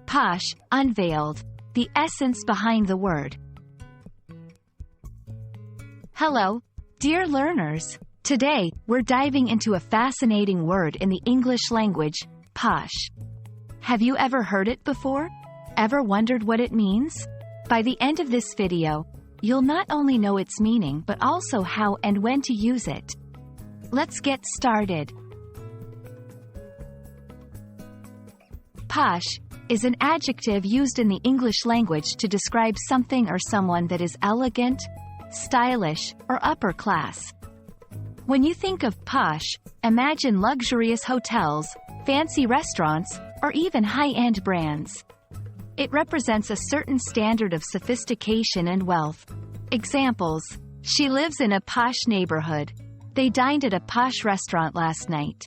Posh, Unveiled, the essence behind the word. Hello, dear learners. Today, we're diving into a fascinating word in the English language, posh. Have you ever heard it before? Ever wondered what it means? By the end of this video, you'll not only know its meaning but also how and when to use it. Let's get started. Posh is an adjective used in the English language to describe something or someone that is elegant, stylish, or upper class. When you think of posh, imagine luxurious hotels, fancy restaurants, or even high-end brands. It represents a certain standard of sophistication and wealth. Examples: she lives in a posh neighborhood. They dined at a posh restaurant last night.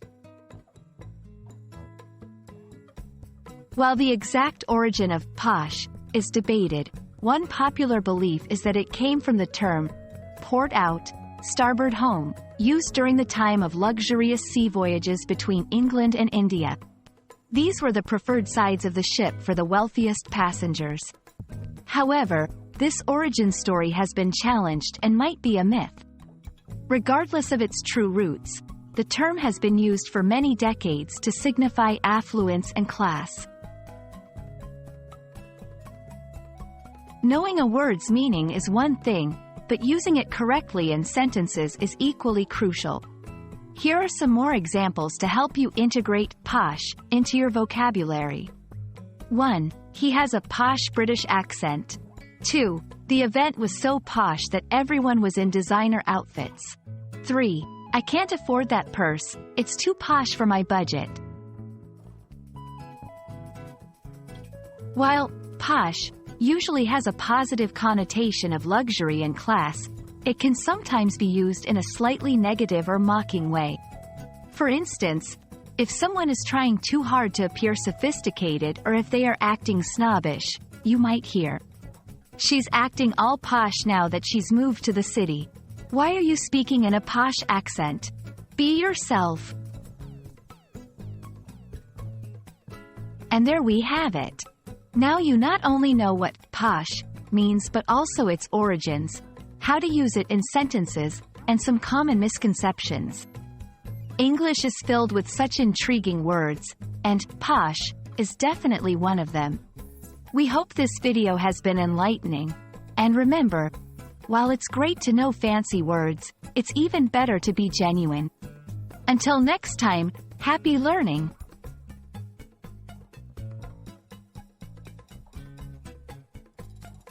While the exact origin of posh is debated, one popular belief is that it came from the term port out, starboard home, used during the time of luxurious sea voyages between England and India. These were the preferred sides of the ship for the wealthiest passengers. However, this origin story has been challenged and might be a myth. Regardless of its true roots, the term has been used for many decades to signify affluence and class. Knowing a word's meaning is one thing, but using it correctly in sentences is equally crucial. Here are some more examples to help you integrate posh into your vocabulary. 1. He has a posh British accent. 2. The event was so posh that everyone was in designer outfits. 3. I can't afford that purse, it's too posh for my budget. While posh usually has a positive connotation of luxury and class, it can sometimes be used in a slightly negative or mocking way. For instance, if someone is trying too hard to appear sophisticated or if they are acting snobbish, you might hear, "She's acting all posh now that she's moved to the city. Why are you speaking in a posh accent? Be yourself." And there we have it. Now you not only know what posh means but also its origins, how to use it in sentences, and some common misconceptions. English is filled with such intriguing words, and posh is definitely one of them. We hope this video has been enlightening. And remember, while it's great to know fancy words, it's even better to be genuine. Until next time, happy learning!